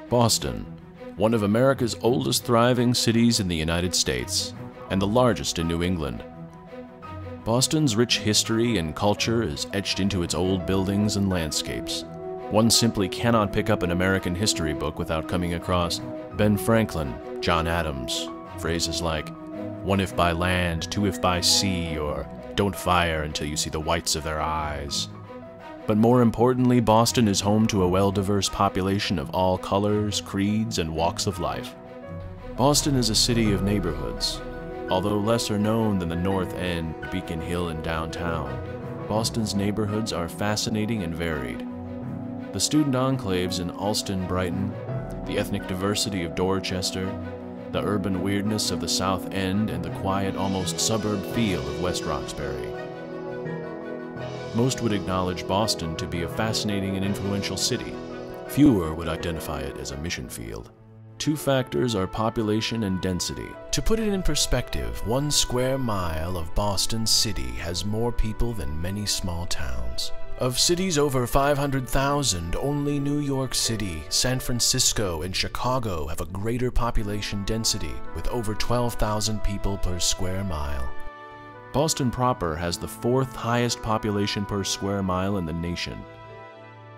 Boston, one of America's oldest thriving cities in the United States, and the largest in New England. Boston's rich history and culture is etched into its old buildings and landscapes. One simply cannot pick up an American history book without coming across Ben Franklin, John Adams, phrases like, "One if by land, two if by sea," or "Don't fire until you see the whites of their eyes." But more importantly, Boston is home to a well-diverse population of all colors, creeds, and walks of life. Boston is a city of neighborhoods. Although lesser known than the North End, Beacon Hill, and downtown, Boston's neighborhoods are fascinating and varied. The student enclaves in Allston, Brighton, the ethnic diversity of Dorchester, the urban weirdness of the South End, and the quiet, almost suburb feel of West Roxbury. Most would acknowledge Boston to be a fascinating and influential city. Fewer would identify it as a mission field. Two factors are population and density. To put it in perspective, 1 square mile of Boston City has more people than many small towns. Of cities over 500,000, only New York City, San Francisco, and Chicago have a greater population density, with over 12,000 people per square mile. Boston proper has the 4th highest population per square mile in the nation.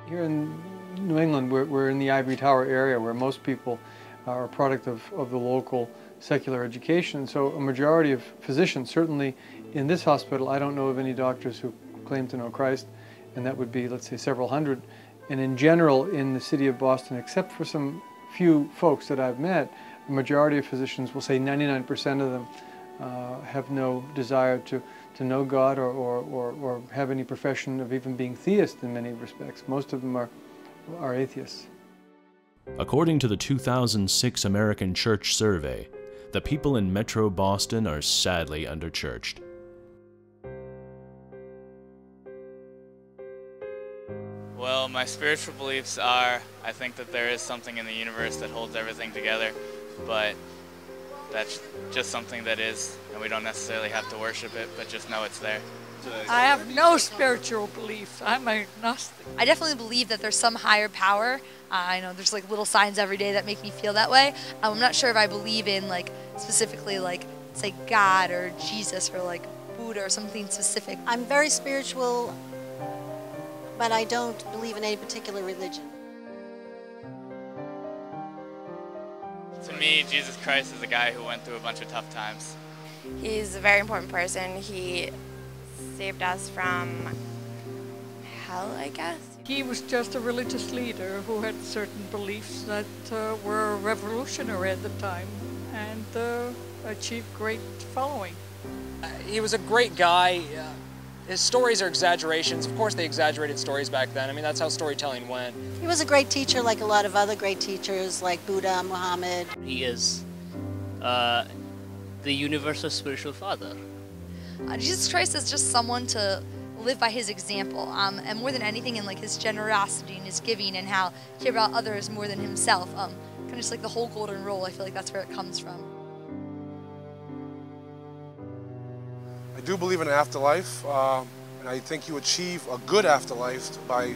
Here in New England, we're in the Ivory Tower area where most people are a product of the local secular education. So a majority of physicians, certainly in this hospital, I don't know of any doctors who claim to know Christ, and that would be, let's say, several hundred. And in general, in the city of Boston, except for some few folks that I've met, the majority of physicians, will say 99% of them, have no desire to know God or have any profession of even being theists in many respects. Most of them are atheists. According to the 2006 American Church Survey, the people in Metro Boston are sadly underchurched. Well, my spiritual beliefs are, I think that there is something in the universe that holds everything together, but that's just something that is, and we don't necessarily have to worship it, but just know it's there. I have no spiritual beliefs. I'm agnostic. I definitely believe that there's some higher power. I know there's like little signs every day that make me feel that way. I'm not sure if I believe in like specifically like say God or Jesus or like Buddha or something specific. I'm very spiritual, but I don't believe in any particular religion. To me, Jesus Christ is a guy who went through a bunch of tough times. He's a very important person. He saved us from hell, I guess. He was just a religious leader who had certain beliefs that were revolutionary at the time and achieved great following. He was a great guy. His stories are exaggerations. Of course they exaggerated stories back then. I mean, that's how storytelling went. He was a great teacher like a lot of other great teachers like Buddha, Muhammad. He is the universal spiritual father. Jesus Christ is just someone to live by his example, and more than anything in like his generosity and his giving and how he cared about others more than himself. Kind of just like the whole golden rule. I feel like that's where it comes from. I do believe in an afterlife, and I think you achieve a good afterlife by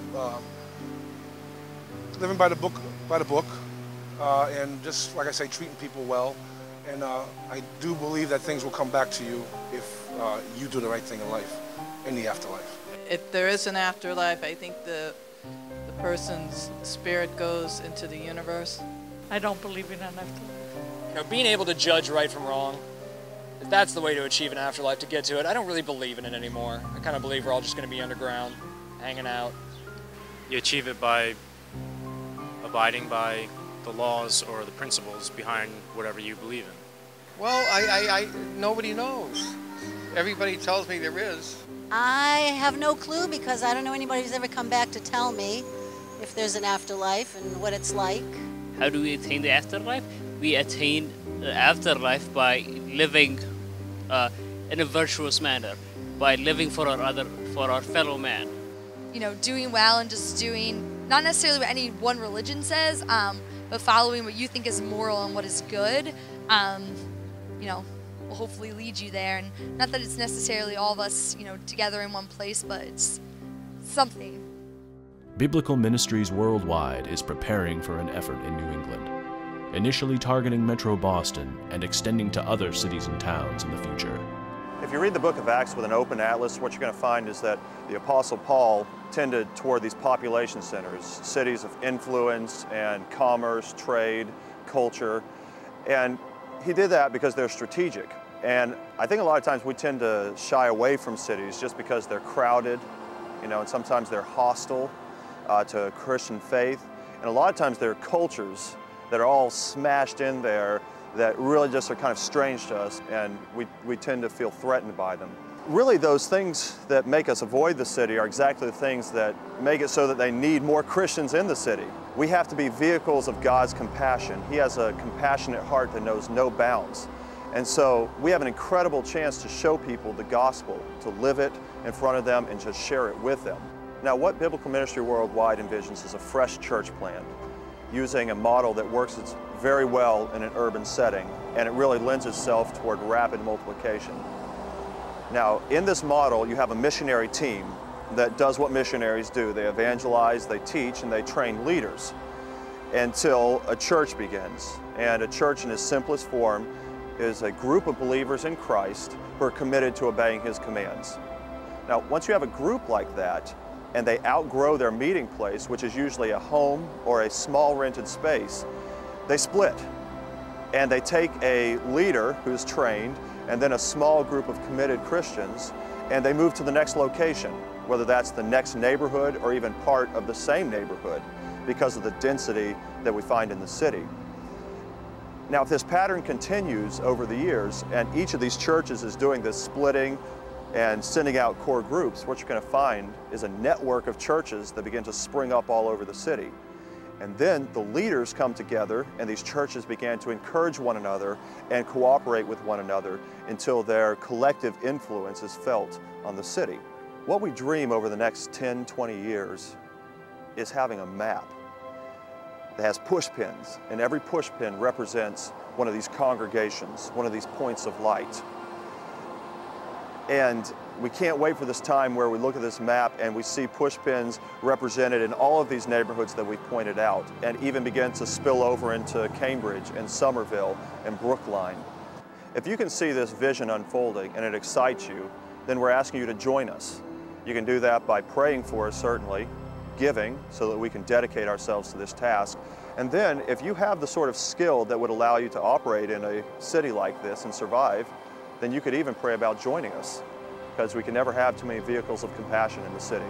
living by the book, and just, like I say, treating people well. And I do believe that things will come back to you if you do the right thing in life, in the afterlife. If there is an afterlife, I think the person's spirit goes into the universe. I don't believe in an afterlife. You know, being able to judge right from wrong, if that's the way to achieve an afterlife, to get to it, I don't really believe in it anymore. I kind of believe we're all just going to be underground, hanging out. You achieve it by abiding by the laws or the principles behind whatever you believe in. Well, nobody knows. Everybody tells me there is. I have no clue because I don't know anybody who's ever come back to tell me if there's an afterlife and what it's like. How do we attain the afterlife? We attain the afterlife by living in a virtuous manner, by living for our fellow man. You know, doing well and just doing, not necessarily what any one religion says, but following what you think is moral and what is good, you know, will hopefully lead you there. And not that it's necessarily all of us, you know, together in one place, but it's something. Biblical Ministries Worldwide is preparing for an effort in New England, initially targeting Metro Boston and extending to other cities and towns in the future. If you read the book of Acts with an open atlas, what you're going to find is that the Apostle Paul tended toward these population centers, cities of influence and commerce, trade, culture, and he did that because they're strategic. And I think a lot of times we tend to shy away from cities just because they're crowded, and sometimes they're hostile to Christian faith. And a lot of times there are cultures that are all smashed in there that really just are kind of strange to us, and we tend to feel threatened by them. Really, those things that make us avoid the city are exactly the things that make it so that they need more Christians in the city. We have to be vehicles of God's compassion. He has a compassionate heart that knows no bounds. And so we have an incredible chance to show people the gospel, to live it in front of them and to share it with them. Now, what Biblical Ministry Worldwide envisions is a fresh church plan, using a model that works very well in an urban setting, and it really lends itself toward rapid multiplication. Now, in this model, you have a missionary team that does what missionaries do. They evangelize, they teach, and they train leaders until a church begins. And a church in its simplest form is a group of believers in Christ who are committed to obeying His commands. Now, once you have a group like that, and they outgrow their meeting place, which is usually a home or a small rented space, they split. And they take a leader who's trained and then a small group of committed Christians, and they move to the next location, whether that's the next neighborhood or even part of the same neighborhood, because of the density that we find in the city. Now, if this pattern continues over the years, and each of these churches is doing this splitting and sending out core groups, what you're going to find is a network of churches that begin to spring up all over the city. And then the leaders come together, and these churches began to encourage one another and cooperate with one another until their collective influence is felt on the city. What we dream over the next 10, 20 years is having a map that has push pins, and every push pin represents one of these congregations, one of these points of light. And we can't wait for this time where we look at this map and we see push pins represented in all of these neighborhoods that we've pointed out, and even begin to spill over into Cambridge and Somerville and Brookline. If you can see this vision unfolding and it excites you, then we're asking you to join us. You can do that by praying for us, certainly, giving so that we can dedicate ourselves to this task. And then if you have the sort of skill that would allow you to operate in a city like this and survive, then you could even pray about joining us, because we can never have too many vehicles of compassion in the city.